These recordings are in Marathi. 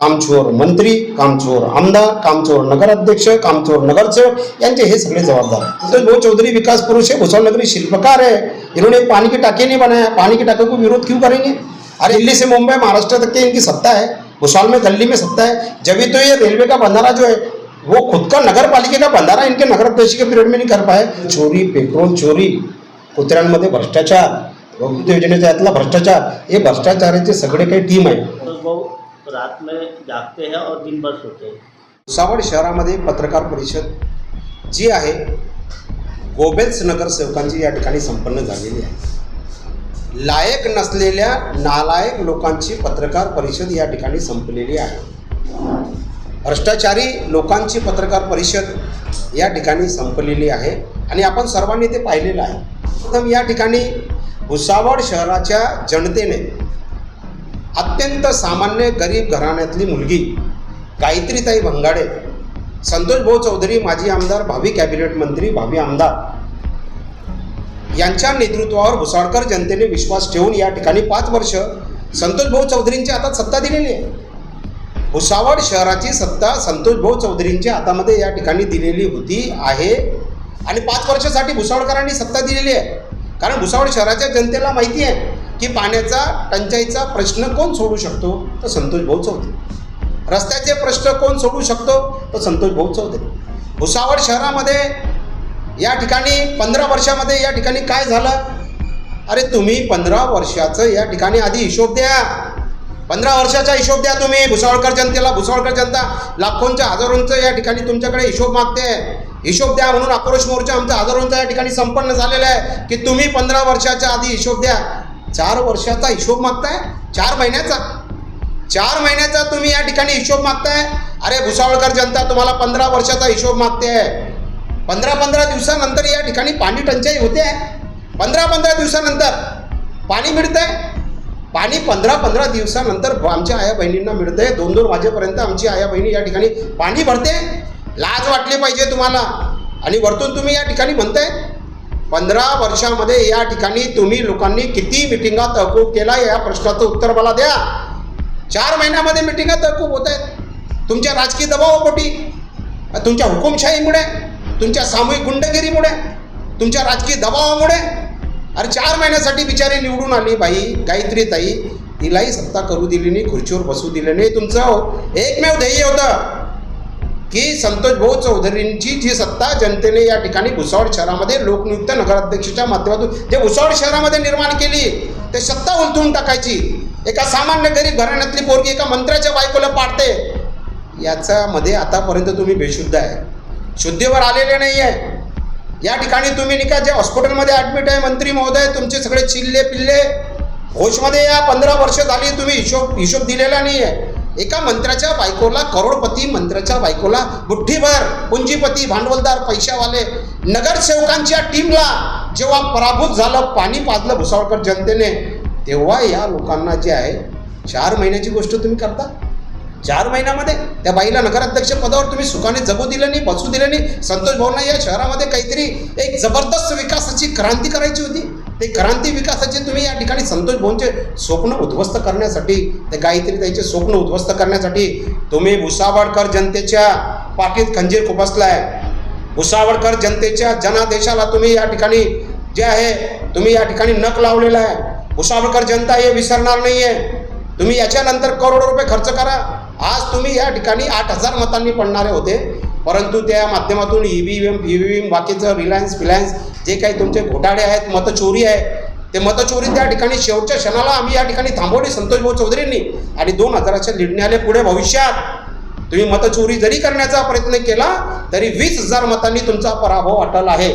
कामचोर मंत्री, कामचोर आमदार, कामचोर नगराध्यक्ष, कामचोर नगरसेवक यांचे हे सगळे जवाबदार हैं। संतोष भाऊ चौधरी विकास पुरुष है, भुसावल नगरी शिल्पकार है, इन्होंने पानी की टाँकी नहीं बनाया, पानी की टाँकी को विरोध क्यों करेंगे? अरे दिल्ली से मुंबई महाराष्ट्र तक के इनकी सत्ता है, भुसावल में दिल्ली में सत्ता है, जब तो ये रेलवे का बंधारा जो है वो खुद का नगर पालिके का बंधारा इनके नगराध्यक्ष के पिरियड में नहीं कर पाए। चोरी, पेट्रोल चोरी, कुत्र्यांमध्ये भ्रष्टाचार, वैद्युत योजनेचा यातला भ्रष्टाचार, हे भ्रष्टाचाराचे सगळे काही टीम आहे। रात में जागते हैं और दिन भर सोते हैं। भुसावळ शहरामध्ये पत्रकार परिषद जी आहे गोबेल्स नगरसेवकांची या ठिकाणी संपन्न झालेली आहे। लायक नसलेल्या नालायक लोकांची पत्रकार परिषद या ठिकाणी संपलेली आहे। भ्रष्टाचारी लोकांची पत्रकार परिषद या ठिकाणी संपलेली आहे आणि आपण सर्वांनी ते पाहिलेलं आहे। प्रथम या ठिकाणी भुसावळ शहराच्या जनतेने अत्यंत सामान्य गरीब घराण्यातली मुलगी गायत्रीताई भंगाडे, संतोष भाऊ चौधरी माजी आमदार, भावी कॅबिनेट मंत्री, भावी आमदार यांच्या नेतृत्वावर भुसावळकर जनतेने विश्वास ठेवून या ठिकाणी 5 वर्ष संतोष भाऊ चौधरींच्या हातात सत्ता दिलेली आहे। भुसावळ शहराची सत्ता संतोष भाऊ चौधरींच्या हातामध्ये या ठिकाणी दिलेली होती आहे आणि 5 वर्षासाठी भुसावळकरांनी सत्ता दिलेली आहे। कारण भुसावळ शहराच्या जनतेला माहिती आहे की पाण्याचा टंचाईचा प्रश्न कोण सोडू शकतो, तर संतोष भाऊ चौधरी। रस्त्याचे प्रश्न कोण सोडू शकतो, तर संतोष भाऊ चौधरी। भुसावळ शहरामध्ये या ठिकाणी 15 वर्षामध्ये या ठिकाणी काय झालं? अरे तुम्ही 15 वर्षाचं या ठिकाणी आधी हिशोब द्या। 15 वर्षाचा हिशोब द्या तुम्ही भुसावळकर जनतेला। भुसावळकर जनता लाखोंच्या हजारोंचं या ठिकाणी तुमच्याकडे हिशोब मागते। हिशोब द्या म्हणून आक्रोश मोर्चा आमचा हजारोंचा या ठिकाणी संपन्न झालेला आहे की तुम्ही 15 वर्षाच्या आधी हिशोब द्या। 4 वर्षाचा हिशोब मागताय, 4 महिन्याचा तुम्ही या ठिकाणी हिशोब मागताय। अरे भुसावळकर जनता तुम्हाला 15 वर्षाचा हिशोब मागते आहे। 15 दिवसानंतर या ठिकाणी पाणी टंचाई होते आहे। 15 दिवसानंतर पाणी मिळतंय। पाणी 15 दिवसानंतर आमच्या आया बहिणींना मिळतंय। 2-2 वाजेपर्यंत आमची आया बहिणी या ठिकाणी पाणी भरते। लाज वाटली पाहिजे तुम्हाला। आणि वरतून तुम्ही या ठिकाणी म्हणताय 15 वर्षामध्ये या ठिकाणी तुम्ही लोकांनी किती मिटिंगा तहकूब केला, या प्रश्नाचं उत्तर मला द्या। 4 महिन्यामध्ये मिटिंगा तहकूब होत आहेत तुमच्या राजकीय दबावापोटी, तुमच्या हुकुमशाहीमुळे, तुमच्या सामूहिक गुंडगिरीमुळे, तुमच्या राजकीय दबावामुळे। अरे 4 महिन्यासाठी बिचारी निवडून आली बाई गायत्रीताई, तिलाही सत्ता करू दिली नाही, खुर्चीवर बसू दिलं नाही। तुमचं एकमेव ध्येय होतं की संतोष भाऊ चौधरींची जी सत्ता जनतेने या ठिकाणी भुसावळ शहरामध्ये लोकनियुक्त नगराध्यक्षाच्या माध्यमातून जे भुसावळ शहरामध्ये निर्माण केली, ते सत्ता उलथून टाकायची। एका सामान्य गरीब घराण्यातली पोरगी एका मंत्र्याच्या बायकोला पाडते, याच्यामध्ये आतापर्यंत तुम्ही बेशुद्ध आहे, शुद्धीवर आलेले नाही आहे। या ठिकाणी तुम्ही नाही का जे हॉस्पिटलमध्ये ॲडमिट आहे मंत्री महोदय, तुमचे सगळे चिल्ले पिल्ले होशमध्ये या 15 वर्ष झाली तुम्ही हिशोब दिलेला नाही आहे। एका मंत्र्याच्या बायकोला, करोडपती मंत्र्याच्या बायकोला, मुठ्ठीभर पुंजीपती भांडवलदार पैशावाले नगरसेवकांच्या टीमला जेव्हा पराभूत झालं, पाणी पाजलं भुसावळकर जनतेने, तेव्हा या लोकांना जे आहे 4 महिन्याची गोष्ट तुम्ही करता। 4 महिन्यामध्ये त्या बाईला नगराध्यक्ष पदावर तुम्ही सुखाने जगू दिलं नाही, बसू दिलं नाही। संतोष भाऊंना या शहरामध्ये काहीतरी एक जबरदस्त विकासाची क्रांती करायची होती। ते क्रांती विकासाचे तुम्ही या ठिकाणी संतोष भाऊंचे स्वप्न उद्ध्वस्त करण्यासाठी, ते गायत्रीताईचे स्वप्न उद्ध्वस्त करण्यासाठी तुम्ही भुसावळकर जनतेच्या पाठीत खंजीर खुपसलाय। भुसावळकर जनतेच्या जनादेशाला तुम्ही या ठिकाणी जे आहे तुम्ही या ठिकाणी नख लावलेला आहे। भुसावळकर जनता हे विसरणार नाही आहे। तुम्ही याच्यानंतर करोडो रुपये खर्च करा। आज तुम्ही या ठिकाणी 8,000 मतांनी पडणारे होते, परंतु त्या माध्यमातून EVM बाकीचं रिलायन्स जे काही तुमचे घोटाळे आहेत, मतचोरी आहे, ते मतचोरी त्या ठिकाणी शेवटच्या क्षणाला आम्ही या ठिकाणी थांबवली संतोष भाऊ चौधरींनी। आणि 2000च्या लीडने पुढे भविष्यात तुम्ही मतचोरी जरी करण्याचा प्रयत्न केला तरी 20,000 मतांनी तुमचा पराभव अटल आहे।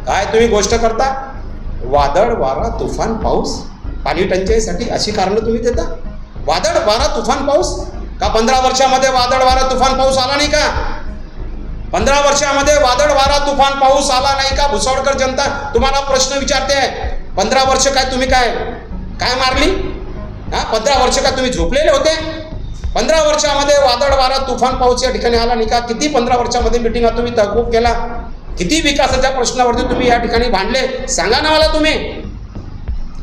काय तुम्ही गोष्ट करता? वादळ वारा तुफान पाऊस, पाणी टंचाईसाठी अशी कारणं तुम्ही देता। वादळ वारा तुफान पाऊस का 15 वर्षामध्ये वादळ वारा तुफान पाऊस आला नाही का? 15 वर्षामध्ये वादळ वारा तुफान पाऊस आला नाही का? भुसावळकर जनता तुम्हाला प्रश्न विचारते आहे। 15 वर्ष काय तुम्ही काय मारली? 15 वर्ष का तुम्ही झोपलेले होते? 15 वर्षामध्ये वादळ वारा तुफान पाऊस या ठिकाणी आला नाही का? किती 15 वर्षामध्ये मिटिंगा तुम्ही तहकूब केला? किती विकासाच्या प्रश्नावरती तुम्ही या ठिकाणी भांडले? सांगा ना मला तुम्ही।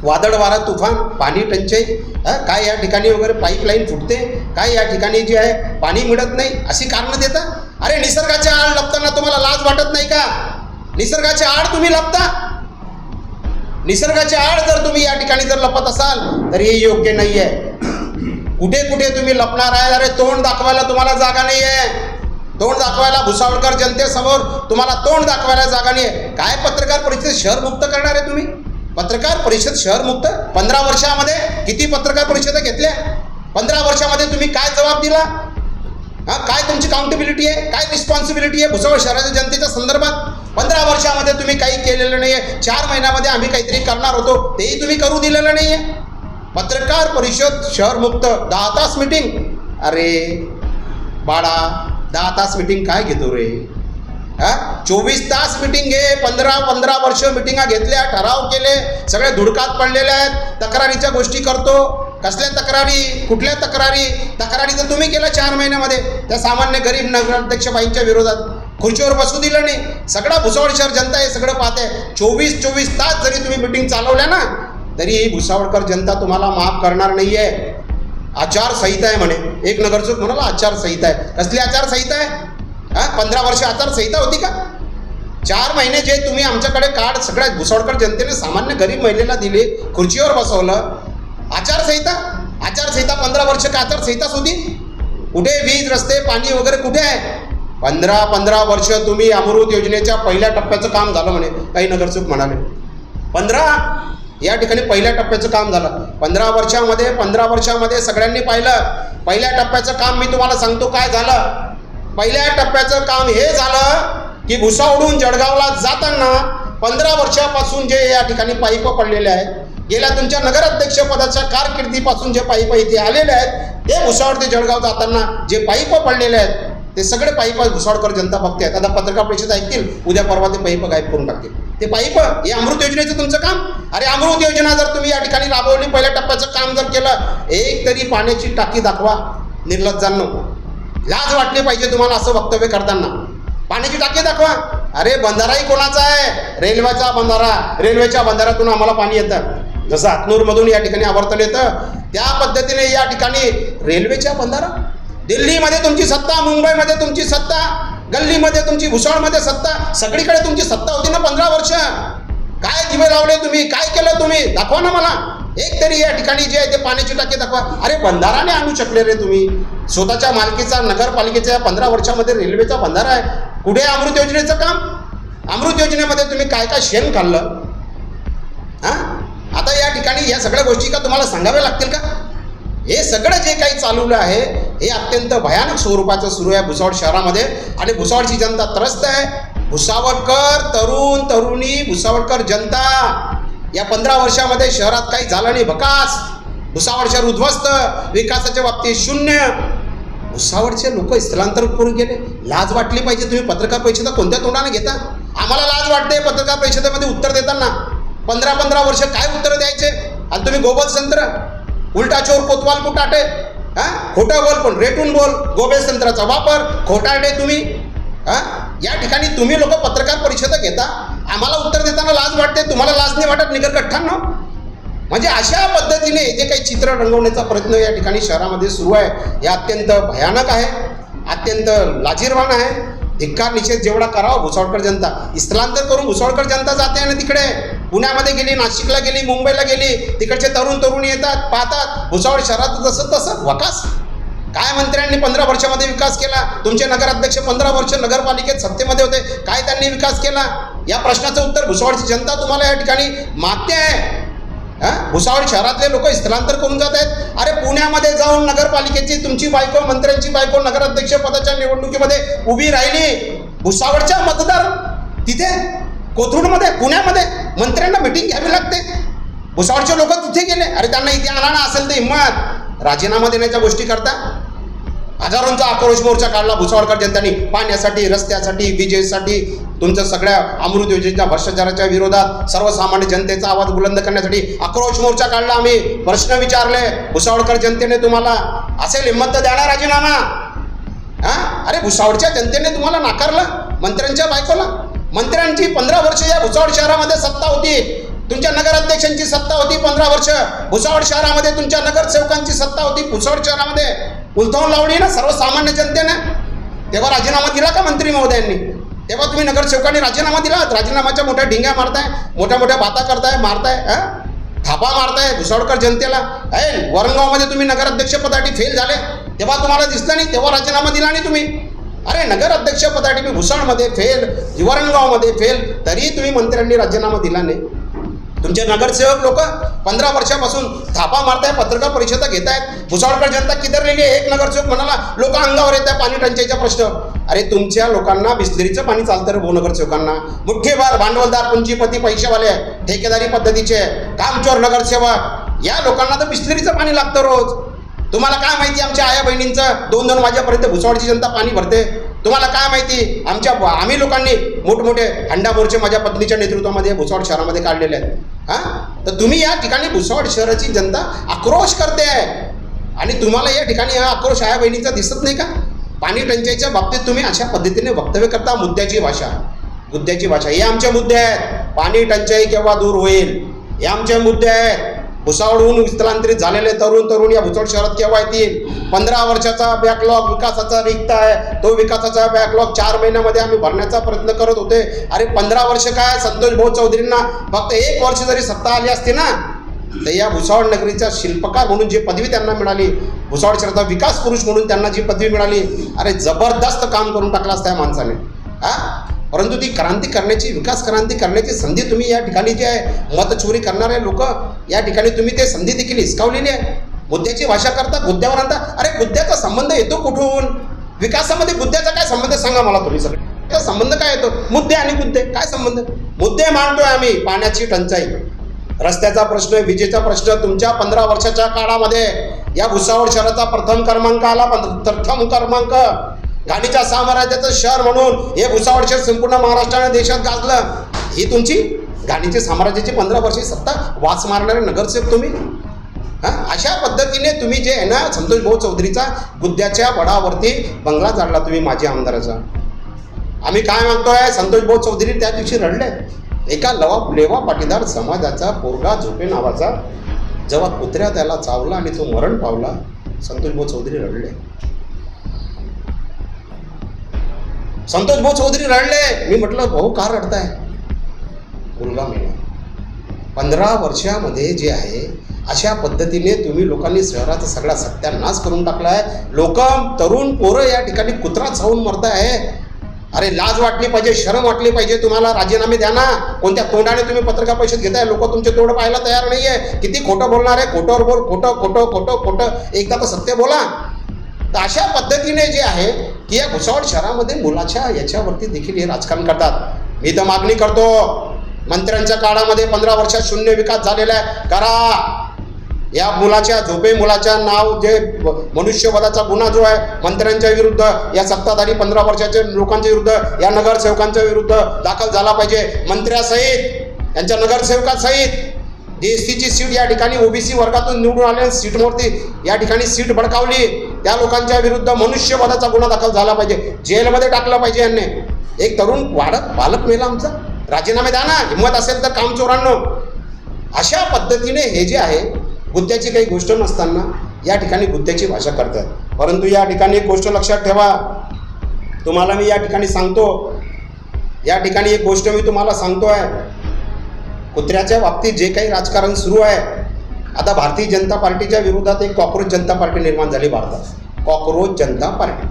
वादळ वारा तुफान, पाणी टंचाई, काय या ठिकाणी वगैरे पाईपलाईन फुटते, काय या ठिकाणी जे आहे पाणी मिळत नाही, अशी कारणं देता. अरे निसर्गाच्या आड लपताना तुम्हाला लाज वाटत नाही का? निसर्गाच्या आड तुम्ही लपता. निसर्गाच्या आड जर तुम्ही या ठिकाणी जर लपत असाल तर हे योग्य नाही आहे. कुठे कुठे तुम्ही लपणार आहे? अरे तोंड दाखवायला तुम्हाला जागा नाही आहे. तोंड दाखवायला भुसावळकर जनतेसमोर तुम्हाला तोंड दाखवायला जागा नाही आहे. काय पत्रकार परिषद शहरमुक्त करणार आहे तुम्ही? पत्रकार परिषद शहरमुक्त? 15 वर्षामध्ये किती पत्रकार परिषदा घेतल्या? 15 वर्षामध्ये तुम्ही काय जबाब दिला? काय तुमची काउंटेबिलिटी आहे? काय रिस्पॉन्सिबिलिटी आहे भुसावळ शहराच्या जनतेच्या संदर्भात? 15 वर्षामध्ये तुम्ही काही केलेलं नाही आहे. 4 महिन्यामध्ये आम्ही काहीतरी करणार होतो, तेही तुम्ही करू दिलेलं नाही आहे. पत्रकार परिषद शहरमुक्त, 10 तास मिटिंग. अरे बाळा, 10 तास मिटिंग काय घेतो रे? 24 तास मिटिंग घे. 15 वर्ष मिटिंगा घेतल्या, ठराव केले, सगळे धुडकात पडलेले आहेत. तक्रारीच्या गोष्टी करतो. कसल्या तक्रारी? कुठल्या तक्रारी? तक्रारी तर तुम्ही केल्या 4 महिन्यामध्ये त्या सामान्य गरीब नगराध्यक्षबाईंच्या विरोधात. खुर्चीवर बसू दिलं नाही. सगळा भुसावळ शहर जनता हे सगळं पाहते. 24 तास जरी तुम्ही मिटिंग चालवल्या ना, तरी भुसावळकर जनता तुम्हाला माफ करणार नाही आहे. आचारसंहिता आहे म्हणे. एक नगरसेवक म्हणाला आचारसंहिता आहे. कसली आचारसंहिता आहे? 15 वर्ष आचारसंहिता होती का? 4 महिने जे तुम्ही आमच्याकडे कार्ड सगळ्या भुसावळकर जनतेने सामान्य गरीब महिलेला दिले, खुर्चीवर बसवलं. आचारसंहिता? आचारसंहिता 15 वर्ष का आचारसंहिताच होती? कुठे वीज, रस्ते, पाणी वगैरे कुठे आहे? 15 वर्ष तुम्ही अमृत योजनेच्या पहिल्या टप्प्याचं काम झालं म्हणे. काही नगरसेवक म्हणाले 15 या ठिकाणी पहिल्या टप्प्याचं काम झालं. 15 वर्षामध्ये सगळ्यांनी पाहिलं. पहिल्या टप्प्याचं काम मी तुम्हाला सांगतो काय झालं. पहिल्या टप्प्याचं काम हे झालं की भुसावळहून जळगावला जाताना 15 वर्षापासून जे या ठिकाणी पाईप पडलेले आहेत, गेल्या तुमच्या नगराध्यक्षपदाच्या कारकिर्दीपासून जे पाईप इथे आलेले आहेत, ते भुसावळ ते जळगाव जाताना जे पाईप पडलेले आहेत ते सगळे पाईप भुसावळकर जनता बघते आहेत. आता पत्रकार परिषद ऐकतील, उद्या परवा ते पाईप गायब करून टाकतील. ते पाईप हे अमृत योजनेचं तुमचं काम. अरे अमृत योजना जर तुम्ही या ठिकाणी राबवली, पहिल्या टप्प्याचं काम जर केलं, एक तरी पाण्याची टाकी दाखवा. निर्लज्जांनो, लाज वाटली पाहिजे तुम्हाला असं वक्तव्य करताना. पाण्याची टाकी दाखवा. अरे बंधाराही कोणाचा आहे? रेल्वेचा बंधारा. रेल्वेच्या बंधाऱ्यातून आम्हाला पाणी येतं. जसं हातनूरमधून या ठिकाणी आवर्तन येतं, त्या पद्धतीने या ठिकाणी रेल्वेच्या बंधारा. दिल्लीमध्ये तुमची सत्ता, मुंबईमध्ये तुमची सत्ता, गल्लीमध्ये तुमची, भुसावळमध्ये सत्ता, सगळीकडे तुमची सत्ता होती ना 15 वर्ष. काय दिवे लावले तुम्ही? काय केलं तुम्ही? दाखवा ना मला. एक तरी या ठिकाणी जे आहे ते पाण्याची टाकी दाखवा. अरे बंधाराने आणू शकले रे तुम्ही. स्वतःच्या मालकीचा नगरपालिकेच्या 15 वर्षामध्ये रेल्वेचा बंधारा आहे. कुठे अमृत योजनेचं काम? अमृत योजनेमध्ये तुम्ही काय काय शेण खाल्लं? आता या ठिकाणी या सगळ्या गोष्टी का तुम्हाला सांगाव्या लागतील का? हे सगळं जे काही चालवलं आहे हे अत्यंत भयानक स्वरूपाचं सुरू आहे भुसावळ शहरामध्ये. आणि भुसावळची जनता त्रस्त आहे. भुसावळकर तरुण तरुणी, भुसावळकर जनता, या 15 वर्षामध्ये शहरात काही झालं नाही. भकास. भुसावळ शहर उद्ध्वस्त, विकासाच्या बाबतीत शून्य. भुसावळचे लोक स्थलांतर करून गेले. लाज वाटली पाहिजे. तुम्ही पत्रकार परिषदा कोणत्या तोंडाने घेता? आम्हाला लाज वाटते पत्रकार परिषदेमध्ये उत्तर देताना. 15 वर्ष काय उत्तर द्यायचे? आणि तुम्ही गोबल संत्र, उलटा चोर कोतवाल कुटाटे, खोटं बोल पण रेटून बोल, गोबेल संत्राचा वापर, खोटाटे तुम्ही. या ठिकाणी तुम्ही लोक पत्रकार परिषद घेता, आम्हाला उत्तर देताना लाज वाटते. तुम्हाला लाज नाही वाटत निगरकठ्ठांनो? म्हणजे अशा पद्धतीने जे काही चित्र रंगवण्याचा प्रयत्न या ठिकाणी शहरामध्ये सुरू आहे, हे अत्यंत भयानक आहे, अत्यंत लाजिरवाण आहे. धिक्कार निषेध जेवढा करावा भुसावळकर जनता. स्थलांतर करून भुसावळकर जनता जाते आणि तिकडे पुण्यामध्ये गेली, नाशिकला गेली, मुंबईला गेली, तिकडचे तरुण तरुणी येतात, पाहतात भुसावळ शहरात जसं तसं वकास. काय मंत्र्यांनी 15 वर्षामध्ये विकास केला? तुमचे नगराध्यक्ष 15 वर्ष नगरपालिकेत सत्तेमध्ये होते, काय त्यांनी विकास केला? या प्रश्नाचं उत्तर भुसावळची जनता तुम्हाला या ठिकाणी मागते आहे. भुसावळ शहरातले लोक स्थलांतर करून जात आहेत. अरे पुण्यामध्ये जाऊन नगरपालिकेची तुमची बायको, मंत्र्यांची बायको नगराध्यक्ष पदाच्या निवडणुकीमध्ये उभी राहिली. भुसावळच्या मतदार तिथे कोथरूडमध्ये, पुण्यामध्ये मंत्र्यांना मिटिंग घ्यावी लागते. भुसावळचे लोक तिथे गेले. अरे त्यांना इथे आणा ना, असेल तर हिंमत. राजीनामा देण्याच्या गोष्टी करता. हजारोंचा आक्रोश मोर्चा काढला भुसावळकर जनतांनी पाण्यासाठी, रस्त्यासाठी, विजेसाठी, तुमच्या सगळ्या अमृत योजनेच्या भ्रष्टाचाराच्या विरोधात सर्वसामान्य जनतेचा आवाज बुलंद करण्यासाठी आक्रोश मोर्चा काढला. आम्ही प्रश्न विचारले भुसावळकर जनतेने तुम्हाला. असेल हिंमत तर द्या ना राजीनामा. अरे भुसावळच्या जनतेने तुम्हाला नाकारलं. मंत्र्यांच्या बायकोला, मंत्र्यांची 15 वर्ष या भुसावळ शहरामध्ये सत्ता होती. तुमच्या नगराध्यक्षांची सत्ता होती 15 वर्ष भुसावळ शहरामध्ये, तुमच्या नगरसेवकांची सत्ता होती भुसावळ शहरामध्ये, उलथवून लावली ना सर्वसामान्य जनतेनं. तेव्हा राजीनामा दिला का मंत्री महोदयांनी? तेव्हा तुम्ही नगरसेवकांनी राजीनामा दिला? राजीनामाच्या मोठ्या ढिंग्या मारताय, मोठ्या मोठ्या बाता करताय, मारताय, थापा मारताय भुसावळकर जनतेला. वरणगावमध्ये तुम्ही नगराध्यक्षपदासाठी फेल झाले, तेव्हा तुम्हाला दिसलं नाही, तेव्हा राजीनामा दिला नाही तुम्ही. अरे नगराध्यक्षपदासाठी मी भुसावळमध्ये फेल, वरणगावमध्ये फेल, तरी तुम्ही मंत्र्यांनी राजीनामा दिला नाही. तुमचे नगरसेवक लोक 15 वर्षापासून थापा मारताय, पत्रकार परिषदा घेत आहेत. भुसावळकर जनता किदरलेली आहे. एक नगरसेवक म्हणाला लोक अंगावर येत आहे पाणी टंचाईचा प्रश्न. अरे तुमच्या लोकांना बिस्लरीचं पाणी चालतं रे भाऊ. नगरसेवकांना मुठ्ठेभर भांडवलदार, पुंजीपती, पैसेवाले, ठेकेदारी पद्धतीचे कामचोर नगरसेवक, या लोकांना तर बिस्लरीचं पाणी लागतं रोज. तुम्हाला काय माहिती आमच्या आया बहिणींचं 2-2 वाजेपर्यंत भुसावळची जनता पाणी भरते? तुम्हाला काय माहिती आम्ही लोकांनी मोठमोठे हंडा मोर्चे माझ्या पत्नीच्या नेतृत्वामध्ये भुसावळ शहरामध्ये काढलेले आहेत. तर तुम्ही या ठिकाणी भुसावळ शहराची जनता आक्रोश करते आहे आणि तुम्हाला या ठिकाणी हा आक्रोश आया बहिणींचा दिसत नाही का? पाणी टंचाईच्या बाबतीत तुम्ही अशा पद्धतीने वक्तव्य करता. मुद्द्याची भाषा, हे आमचे मुद्दे आहेत. पाणी टंचाई केव्हा दूर होईल हे आमचे मुद्दे आहेत. भुसावळहून स्थलांतरित झालेले तरुण या भुसावळ शहरात केव्हा येतील? 15 वर्षाचा बॅकलॉग विकासाचा रिक्त आहे. तो विकासाचा बॅकलॉग 4 महिन्यामध्ये आम्ही भरण्याचा प्रयत्न करत होते. अरे 15 वर्ष काय, संतोष भाऊ चौधरींना फक्त 1 वर्ष जरी सत्ता आली असती ना, तर या भुसावळ नगरीचा शिल्पकार म्हणून जी पदवी त्यांना मिळाली, भुसावळ शहराचा विकास पुरुष म्हणून त्यांना जी पदवी मिळाली, अरे जबरदस्त काम करून टाकलं असतं या माणसाने. परंतु ती क्रांती करण्याची, विकास क्रांती करण्याची संधी तुम्ही या ठिकाणी जे आहे मतचोरी करणारे लोक या ठिकाणी तुम्ही ते संधी देखील हिसकावलेली आहे. मुद्द्याची भाषा करता, मुद्द्यावर आणता. अरे मुद्द्याचा संबंध येतो कुठून? विकासामध्ये मुद्द्याचा काय संबंध सांगा मला तुम्ही सगळे. त्याचा संबंध काय येतो? मुद्दे आणि मुद्दे काय संबंध? मुद्दे मांडतोय आम्ही. पाण्याची टंचाई, रस्त्याचा प्रश्न, विजेचा प्रश्न. तुमच्या 15 वर्षाच्या काळामध्ये या भुसावळ शहराचा प्रथम क्रमांक आला. प्रथम क्रमांक. घाणीच्या साम्राज्याचं शहर म्हणून हे भुसावळ शहर संपूर्ण महाराष्ट्राने देशात गाजलं. ही तुमची घाणीच्या साम्राज्याची 15 वर्षी सत्ता. वास मारणारे नगरसेवक तुम्ही. अशा पद्धतीने तुम्ही जे आहे ना, संतोष भाऊ चौधरीचा गुद्द्याच्या बळावरती बंगला जाडला तुम्ही माजी आमदाराचा. आम्ही काय मागतोय? संतोष भाऊ चौधरी त्या दिवशी रडले. एका लेवा पाटीदार समाजाचा पोरगा झोपे नावाचा जेव्हा कुत्र्या त्याला चावला आणि तो मरण पावला, संतोष भाऊ चौधरी रडले. संतोष भाऊ चौधरी रडले. मी म्हटलं भाऊ का रडताय? मुलगा मेला. 15 वर्षामध्ये जे आहे अशा पद्धतीने तुम्ही लोकांनी शहराचा सगळा सत्यानाश करून टाकलाय. लोक, तरुण पोरं या ठिकाणी कुत्रा चावून मरताय. अरे लाज वाटली पाहिजे, शरम वाटली पाहिजे तुम्हाला. राजीनामे द्या ना. कोणत्या तोंडाने तुम्ही पत्रकार परिषद घेताय? लोक तुमचे तोंड पाहायला तयार नाहीये. किती खोटं बोलणार आहे? खोटंवर बोल, खोटं. एकदा तर सत्य बोला. तर अशा पद्धतीने जे आहे की या भुसावळ शहरामध्ये मुलाच्या याच्यावरती देखील हे राजकारण करतात. मी तर मागणी करतो, मंत्र्यांच्या काळामध्ये 15 वर्षात शून्य विकास झालेला आहे. करा. या मुलाच्या मुलाच्या नाव जे मनुष्यवधाचा गुन्हा जो आहे मंत्र्यांच्या विरुद्ध, या सत्ताधारी 15 वर्षाच्या लोकांच्या विरुद्ध, या नगरसेवकांच्या विरुद्ध दाखल झाला पाहिजे. मंत्र्यासहित, त्यांच्या नगरसेवकासहित. DSCची सीट या ठिकाणी ओबीसी वर्गातून निवडून आलेल्या सीटवरती या ठिकाणी सीट भडकावली. त्या लोकांच्या विरुद्ध मनुष्यवधाचा गुन्हा दाखल झाला पाहिजे. जेलमध्ये टाकलं पाहिजे यांनी. एक तरुण बालक मेला आमचा. राजीनामे द्या ना, हिंमत असेल तर कामचोरांनो. अशा पद्धतीने हे जे आहे गुद्द्याची काही गोष्ट नसताना या ठिकाणी गुद्द्याची भाषा करतात. परंतु या ठिकाणी एक गोष्ट लक्षात ठेवा. तुम्हाला मी या ठिकाणी सांगतो, या ठिकाणी एक गोष्ट मी तुम्हाला सांगतोय. कुत्र्याच्या बाबतीत जे काही राजकारण सुरू आहे, आता भारतीय जनता पार्टीच्या विरोधात एक कॉक्रोच जनता पार्टी निर्माण झाली भारतात. कॉक्रोच जनता पार्टी.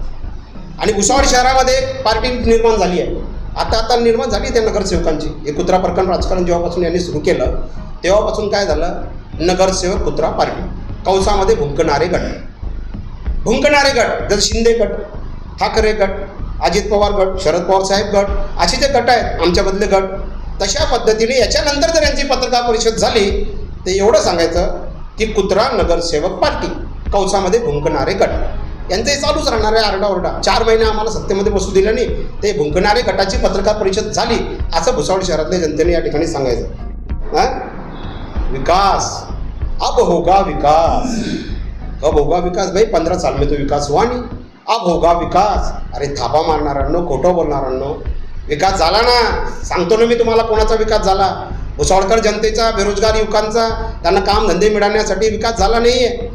आणि भुसावळ शहरामध्ये एक पार्टी निर्माण झाली आहे. आता निर्माण झाली त्या नगरसेवकांची. हे कुत्रा प्रकरण राजकारण जेव्हापासून यांनी सुरू केलं तेव्हापासून काय झालं? नगरसेवक कुत्रा पार्टी. कंसामध्ये भुंकणारे गट. जर शिंदे गट, ठाकरे गट, अजित पवार गट, शरद पवार साहेब गट, असे जे गट आहेत आमच्यामधले गट, तशा पद्धतीने याच्यानंतर जर यांची पत्रकार परिषद झाली ते एवढं सांगायचं की कुत्रा नगरसेवक पार्टी, कंसामध्ये भुंकणारे गट. यांचं हे चालूच राहणार आहे आरडाओरडा. 4 महिने आम्हाला सत्तेमध्ये बसू दिलं नाही, ते भुंकणारे गटाची पत्रकार परिषद झाली असं भुसावळ शहरातल्या जनतेने या ठिकाणी सांगायचं. विकास, अब होगा विकास. कब होगा विकास भाई? 15 साल में तो विकास हुआ नहीं. अब होगा विकास. अरे थापा मारणाऱ्यांनो, खोटं बोलणाऱ्यांनो, विकास झाला ना. सांगतो ना मी तुम्हाला कोणाचा विकास झाला. भुसावळकर जनतेचा, बेरोजगार युवकांचा त्यांना काम धंदे मिळण्यासाठी विकास झाला नाही आहे.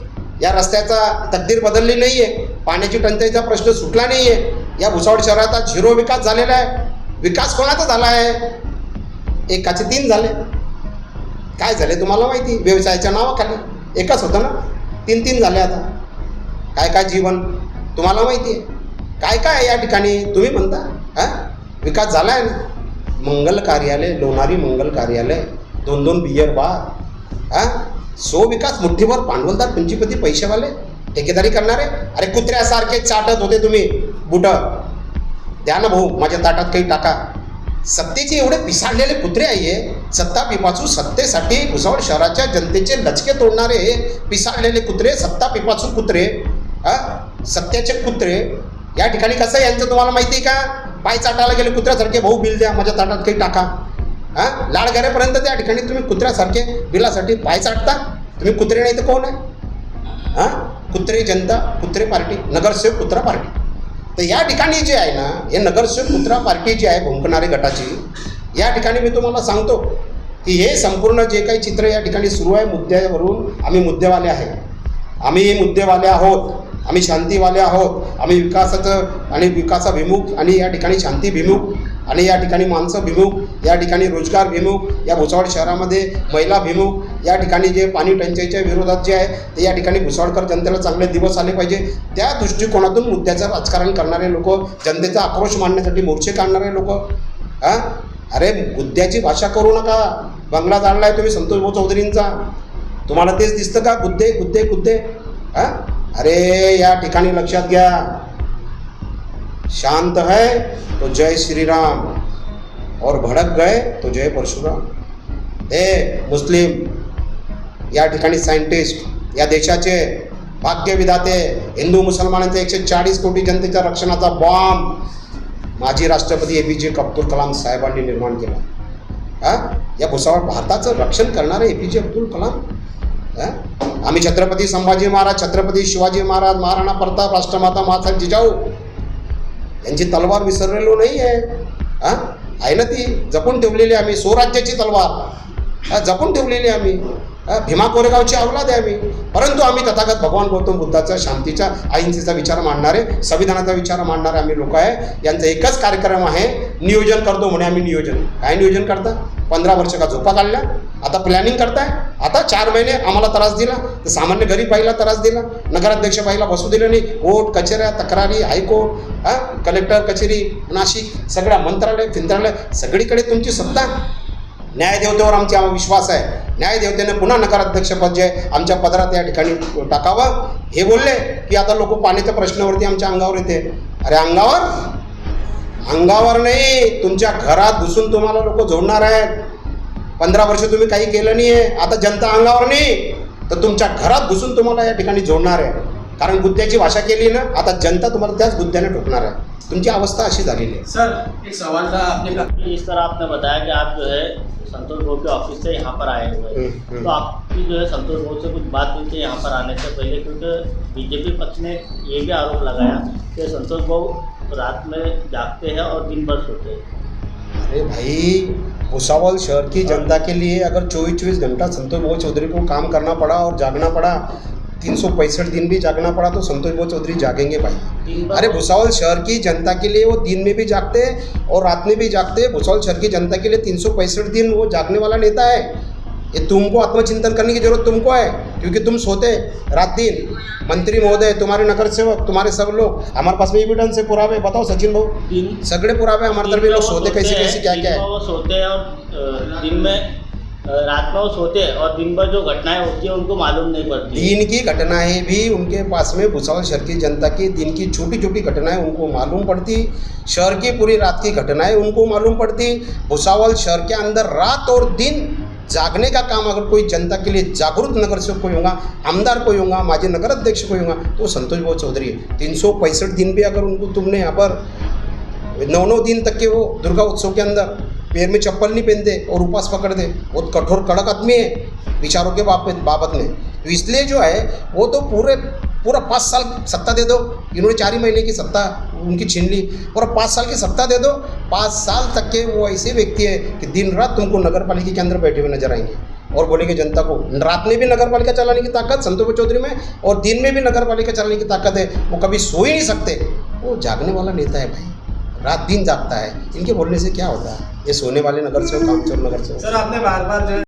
या रस्त्याचा तकदीर बदलली नाही आहे. पाण्याची टंचाईचा प्रश्न सुटला नाही आहे. या भुसावळ शहराचा झिरो विकास झालेला आहे. विकास कोणाचा झाला आहे? एकाचे 3 झाले. काय झाले तुम्हाला माहिती? व्यवसायाच्या नावाखाली एकच होतं ना, 3 झाले. आता काय काय जीवन तुम्हाला माहिती आहे. काय काय या ठिकाणी तुम्ही म्हणता विकास झाला आहे ना. मंगल कार्यालय, लोणारी मंगल कार्यालय, 2-2 बियर बार, सो विकास मुठ्ठीभर भांडवलदार पंचीपती पैसेवाले ठेकेदारी करणारे. अरे कुत्र्यासारखे चाटत होते तुम्ही बुटं. द्या ना भाऊ, माझ्या ताटात काही टाका. सत्तेचे एवढे पिसाळलेले कुत्रे आहे. सत्ता पिपाचू सत्तेसाठी भुसावळ शहराच्या जनतेचे लचके तोडणारे पिसाळलेले कुत्रे, सत्ता पिपाचू कुत्रे, सत्याचे कुत्रे. या ठिकाणी कसं यांचं तुम्हाला माहिती आहे का? पाय चाटायला गेले कुत्र्यासारखे, भाऊ बिल द्या, माझ्या ताटात काही टाका. लाडघऱ्यापर्यंत त्या ठिकाणी तुम्ही कुत्र्यासारखे बिलासाठी पाय चाटता. तुम्ही कुत्रे नाही तर कोण आहे? कुत्रे जनता, कुत्रे पार्टी, नगरसेवक कुत्रा पार्टी. तर या ठिकाणी जे आहे ना, हे नगरसेवक कुत्रा पार्टी जी आहे भुंकणारे गटाची, या ठिकाणी मी तुम्हाला सांगतो की हे संपूर्ण जे काही चित्र या ठिकाणी सुरू आहे मुद्द्यावरून, आम्ही मुद्देवाले आहे. आम्ही मुद्देवाले आहोत. आम्ही शांतीवाले आहोत. आम्ही विकासाचं आणि विकासाभिमुख आणि या ठिकाणी शांतीभिमुख आणि या ठिकाणी माणसाभिमुख, या ठिकाणी रोजगारभिमुख, या भुसावळ शहरामध्ये महिलाभिमुख, या ठिकाणी जे पाणी टंचाईच्या विरोधात जे आहे ते या ठिकाणी भुसावळकर जनतेला चांगले दिवस आले पाहिजे, त्या दृष्टिकोनातून मुद्द्याचं राजकारण करणारे लोक, जनतेचा आक्रोश मांडण्यासाठी मोर्चे काढणारे लोक. अरे मुद्द्याची भाषा करू नका. बंगला जाणला आहे तुम्ही संतोष भाऊ चौधरींचा, तुम्हाला तेच दिसतं का? गुद्दे गुद्दे गुद्दे. अरे या ठिकाणी लक्षात घ्या, शांत है तो जय श्री राम और भड़क गए तो जय परशुराम. हे मुस्लिम या ठिकाणी सायंटिस्ट, या देशाचे भाग्यविधाते, हिंदू मुसलमानांचे 140 कोटी जनतेच्या रक्षणाचा बॉम्ब माजी राष्ट्रपती APJ अब्दुल कलाम साहेबांनी निर्माण केला. या भुसावळ भारताचं रक्षण करणारे APJ अब्दुल कलाम. आम्ही छत्रपती संभाजी महाराज, छत्रपती शिवाजी महाराज, महाराणा प्रताप, राष्ट्रमाता माता जिजाऊ यांची तलवार विसरलेलो नाही आहे ना. ती जपून ठेवलेली आम्ही. स्वराज्याची तलवार जपून ठेवलेली आम्ही. भीमा कोरेगावची अवलाद आहे आम्ही. परंतु आम्ही तथागत भगवान गौतम बुद्धाचा, शांतीचा, अहिंसेचा विचार मांडणारे, संविधानाचा विचार मांडणारे आम्ही लोक आहे. यांचा एकच कार्यक्रम आहे, नियोजन करतो म्हणे आम्ही. नियोजन काय नियोजन करता? 15 वर्ष का झोपा काढल्या, आता प्लॅनिंग करताय. आता 4 महिने आम्हाला त्रास दिला, तर सामान्य गरीब बाईला त्रास दिला, नगराध्यक्ष बाईला बसू दिलं नाही. कोर्ट कचेऱ्या, तक्रारी, हायकोर्ट, कलेक्टर कचेरी, नाशिक, सगळ्या मंत्रालय फिंत्रालय सगळीकडे तुमची सत्ता. न्यायदेवतेवर आमचा विश्वास आहे. न्यायदेवतेने पुन्हा नगराध्यक्षपद जे आहे आमच्या पदरात या ठिकाणी टाकावं. हे बोलले की आता लोक पाण्याच्या प्रश्नावरती आमच्या अंगावर येते. अरे अंगावर नाही, तुमच्या घरात घुसून तुम्हाला लोक जोडणार आहेत. 15 वर्ष तुम्ही काही केलं नाही आहे. आता जनता अंगावर नाही तर तुमच्या घरात घुसून तुम्हाला या ठिकाणी जोडणार आहे. कारण गुद्द्याची भाषा केली ना, आता जनता तुम्हाला त्याच गुद्द्याने ठोकणार आहे. तुमची अवस्था अशी झालेली आहे. सर एक सवाल था आपने इस तरह आपने बताया कि आप जो है संतोष भाऊ के ऑफिस से यहाँ पर आए हुए हैं, तो आपकी जो है संतोष भाऊ से कुछ बात हुई थी यहाँ पर आने से पहले? क्योंकि बीजेपी पक्ष ने ये भी आरोप लगाया कि संतोष भाऊ रात में जागते हैं और दिन भर सोते हैं. अरे भाई, भुसावल शहर की जनता के लिए अगर 24-24 घंटा संतोष भाऊ चौधरी को काम करना पड़ा और जागना पड़ा, 365 दिन भी जागना पड़ा तो संतोष भाऊ चौधरी जागेंगे भाई. अरे भुसावल शहर की जनता के लिए वो दिन में भी जागते हैं और रात में भी जागते हैं. भुसावल शहर की जनता के लिए 365 दिन वो जागने वाला नेता है. ये तुमको आत्मचिंतन करने की जरूरत तुमको है, क्योंकि तुम सोते रात दिन. मंत्री महोदय, तुम्हारे नगर सेवक, तुम्हारे सब लोग, हमारे पास में एविडेंस है, पुरावे. बताओ सचिन भाऊ, सगळे पुरावे हमारे तरफ. लोग सोते कैसे कैसे क्या क्या है. वो सोते हैं और दिन में, रात में वो सोते हैं और दिन भर जो घटनाएं होती है उनको मालूम नहीं पड़ती. दिन की घटनाएं भी उनके पास में, भुसावल शहर की जनता की दिन की छोटी छोटी घटनाएं उनको मालूम पड़ती. शहर की पूरी रात की घटनाएं उनको मालूम पड़ती. भुसावल शहर के अंदर रात और दिन जागने का काम अगर कोई जनता के लिए जागरूक नगर सेवक कोई होगा, आमदार कोई होगा, माजी नगर अध्यक्ष कोई होगा, तो संतोष भाऊ चौधरी है. 365 दिन भी अगर उनको तुमने यहाँ पर 9 दिन तक के वो दुर्गा उत्सव के अंदर पैर में चप्पल नहीं पहनते और उपवास पकड़ते, बहुत कठोर कड़क आदमी है विचारों के बाबत में. तो इसलिए जो है वो तो पूरा 5 साल सत्ता दे दो. इन्होंने 4 ही महीने की सत्ता उनकी छीन ली, और 5 साल की सत्ता दे दो, 5 साल तक के वो ऐसे व्यक्ति है कि दिन रात तुमको नगर पालिका के अंदर बैठे हुए नजर आएंगे और बोलेंगे जनता को। रात में भी नगर पालिका चलाने की ताकत संतोष चौधरी में, और दिन में भी नगर पालिका चलाने की ताकत है। वो कभी सो ही नहीं सकते, वो जागने वाला नेता है भाई, रात दिन जागता है। इनके बोलने से क्या होता है? ये सोने वाले नगर से, कामचोर नगर से। सर आपने बार बार जो है